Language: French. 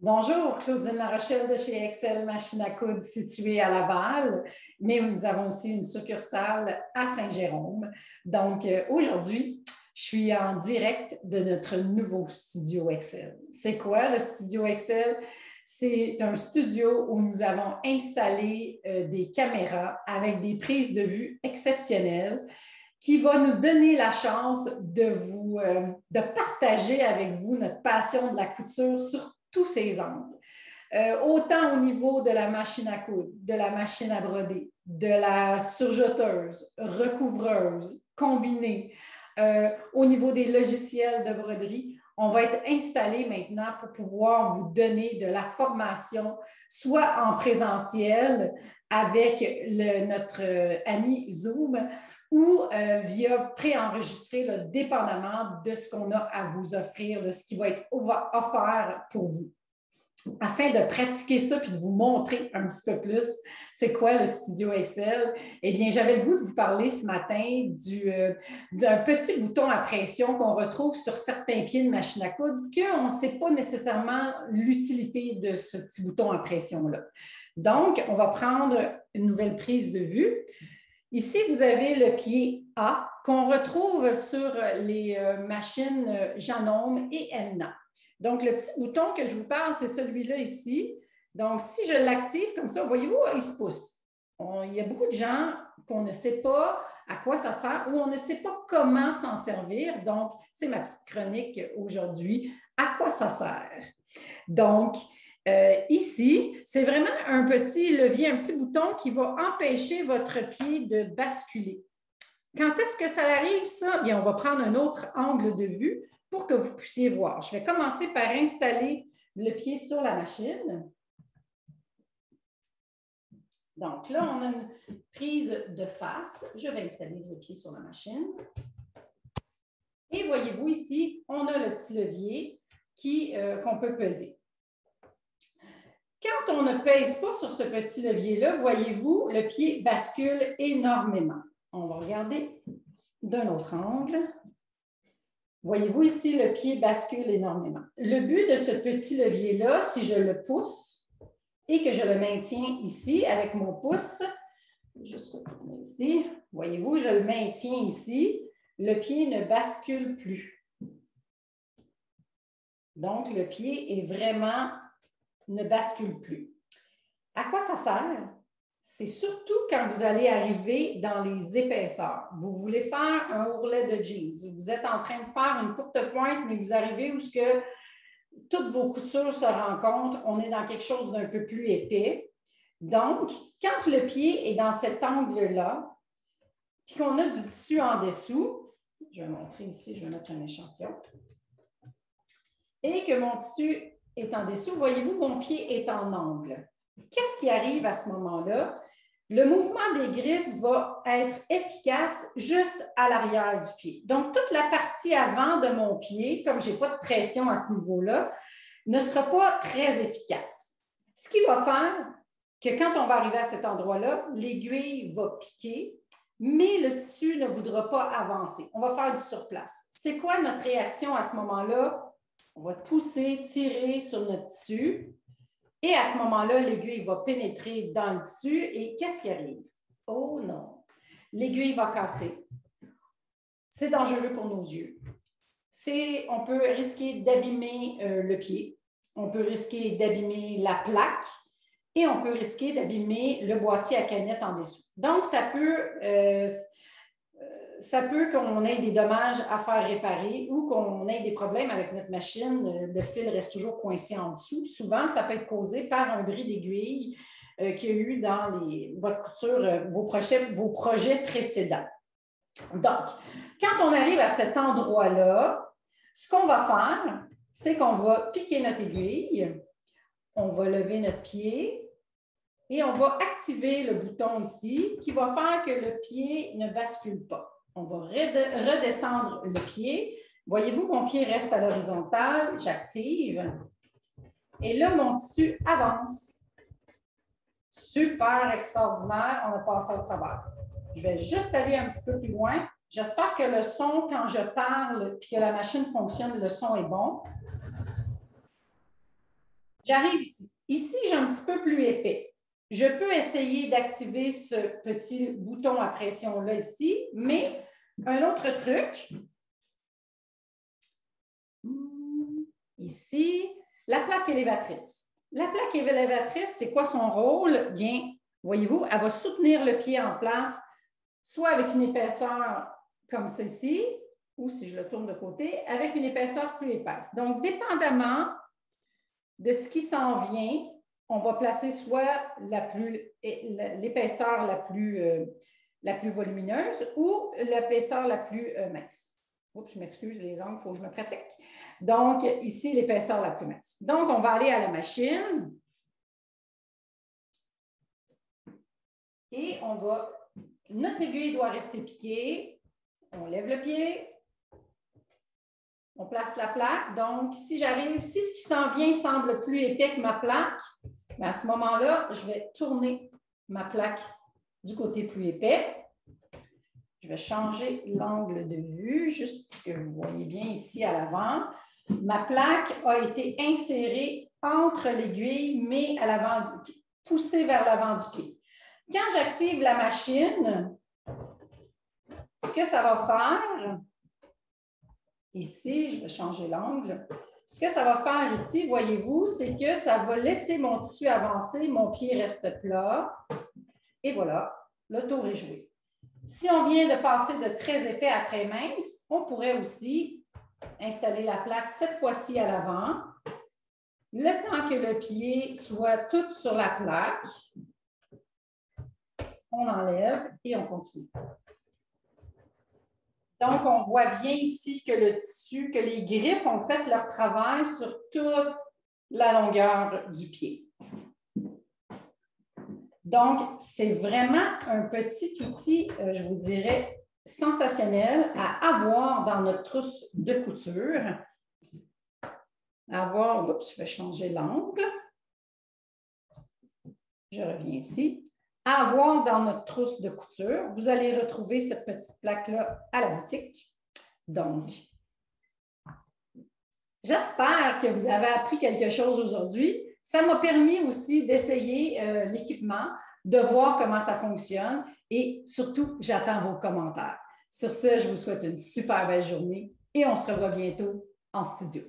Bonjour, Claudine Larochelle de chez Excel Machine à coudre située à Laval, mais nous avons aussi une succursale à Saint-Jérôme. Donc, aujourd'hui, je suis en direct de notre nouveau studio Excel. C'est quoi le studio Excel? C'est un studio où nous avons installé des caméras avec des prises de vue exceptionnelles qui va nous donner la chance de partager avec vous notre passion de la couture sur tous ces angles. Autant au niveau de la machine à coudre, de la machine à broder, de la surjeteuse, recouvreuse, combinée, au niveau des logiciels de broderie, on va être installé maintenant pour pouvoir vous donner de la formation, soit en présentiel avec notre ami Zoom ou via préenregistré, dépendamment de ce qu'on a à vous offrir, de ce qui va être offert pour vous. Afin de pratiquer ça puis de vous montrer un petit peu plus c'est quoi le studio Excel, eh bien, j'avais le goût de vous parler ce matin d'un petit bouton à pression qu'on retrouve sur certains pieds de machine à coudre qu'on ne sait pas nécessairement l'utilité de ce petit bouton à pression-là. Donc, on va prendre une nouvelle prise de vue. Ici, vous avez le pied A qu'on retrouve sur les machines Janome et Elna. Donc, le petit bouton que je vous parle, c'est celui-là ici. Donc, si je l'active comme ça, voyez-vous, il se pousse. Il y a beaucoup de gens qu'on ne sait pas à quoi ça sert ou on ne sait pas comment s'en servir. Donc, c'est ma petite chronique aujourd'hui. À quoi ça sert? Donc, ici, c'est vraiment un petit levier, un petit bouton qui va empêcher votre pied de basculer. Quand est-ce que ça arrive, ça? Bien, on va prendre un autre angle de vue pour que vous puissiez voir. Je vais commencer par installer le pied sur la machine. Donc là, on a une prise de face. Je vais installer le pied sur la machine. Et voyez-vous ici, on a le petit levier qu'on peut peser. Quand on ne pèse pas sur ce petit levier-là, voyez-vous, le pied bascule énormément. On va regarder d'un autre angle. Voyez-vous ici, le pied bascule énormément. Le but de ce petit levier-là, si je le pousse et que je le maintiens ici avec mon pouce, juste retourner ici, voyez-vous, je le maintiens ici, le pied ne bascule plus. Donc, le pied ne bascule plus. À quoi ça sert? C'est surtout quand vous allez arriver dans les épaisseurs. Vous voulez faire un ourlet de jeans. Vous êtes en train de faire une courte pointe, mais vous arrivez où toutes vos coutures se rencontrent. On est dans quelque chose d'un peu plus épais. Donc, quand le pied est dans cet angle-là, puis qu'on a du tissu en dessous, je vais montrer ici, je vais mettre un échantillon, et que mon tissu est en dessous, voyez-vous, mon pied est en angle. Qu'est-ce qui arrive à ce moment-là? Le mouvement des griffes va être efficace juste à l'arrière du pied. Donc, toute la partie avant de mon pied, comme je n'ai pas de pression à ce niveau-là, ne sera pas très efficace. Ce qui va faire que quand on va arriver à cet endroit-là, l'aiguille va piquer, mais le tissu ne voudra pas avancer. On va faire du surplace. C'est quoi notre réaction à ce moment-là? On va pousser, tirer sur notre tissu. Et à ce moment-là, l'aiguille va pénétrer dans le tissu et qu'est-ce qui arrive? Oh non! L'aiguille va casser. C'est dangereux pour nos yeux. On peut risquer d'abîmer le pied, on peut risquer d'abîmer la plaque et on peut risquer d'abîmer le boîtier à canettes en dessous. Donc, ça peut qu'on ait des dommages à faire réparer ou qu'on ait des problèmes avec notre machine. Le fil reste toujours coincé en dessous. Souvent, ça peut être causé par un bris d'aiguille qu'il y a eu dans votre couture, vos projets précédents. Donc, quand on arrive à cet endroit-là, ce qu'on va faire, c'est qu'on va piquer notre aiguille, on va lever notre pied et on va activer le bouton ici qui va faire que le pied ne bascule pas. On va redescendre le pied. Voyez-vous, mon pied reste à l'horizontale. J'active. Et là, mon tissu avance. Super extraordinaire. On a passé au travers. Je vais juste aller un petit peu plus loin. J'espère que le son, quand je parle et que la machine fonctionne, le son est bon. J'arrive ici. Ici, j'ai un petit peu plus épais. Je peux essayer d'activer ce petit bouton à pression-là ici, mais un autre truc, ici, la plaque élévatrice. La plaque élévatrice, c'est quoi son rôle? Bien, voyez-vous, elle va soutenir le pied en place, soit avec une épaisseur comme ceci, ou si je le tourne de côté, avec une épaisseur plus épaisse. Donc, dépendamment de ce qui s'en vient, on va placer soit l'épaisseur la plus volumineuse ou l'épaisseur la plus mince. Oups, je m'excuse, les angles, il faut que je me pratique. Donc, ici, l'épaisseur la plus mince. Donc, on va aller à la machine. Et on va... Notre aiguille doit rester piquée. On lève le pied. On place la plaque. Donc, si j'arrive, si ce qui s'en vient semble plus épais que ma plaque, bien à ce moment-là, je vais tourner ma plaque du côté plus épais. Je vais changer l'angle de vue, juste pour que vous voyez bien ici à l'avant. Ma plaque a été insérée entre l'aiguille, mais à l'avant du pied, poussée vers l'avant du pied. Quand j'active la machine, ce que ça va faire, ici, je vais changer l'angle. Ce que ça va faire ici, voyez-vous, c'est que ça va laisser mon tissu avancer, mon pied reste plat. Et voilà, le tour est joué. Si on vient de passer de très épais à très mince, on pourrait aussi installer la plaque cette fois-ci à l'avant. Le temps que le pied soit tout sur la plaque, on enlève et on continue. Donc, on voit bien ici que le tissu, que les griffes ont fait leur travail sur toute la longueur du pied. Donc, c'est vraiment un petit outil, je vous dirais, sensationnel à avoir dans notre trousse de couture. Oups, je vais changer l'angle. Je reviens ici. À avoir dans notre trousse de couture. Vous allez retrouver cette petite plaque-là à la boutique. Donc, j'espère que vous avez appris quelque chose aujourd'hui. Ça m'a permis aussi d'essayer l'équipement, de voir comment ça fonctionne et surtout, j'attends vos commentaires. Sur ce, je vous souhaite une super belle journée et on se revoit bientôt en studio.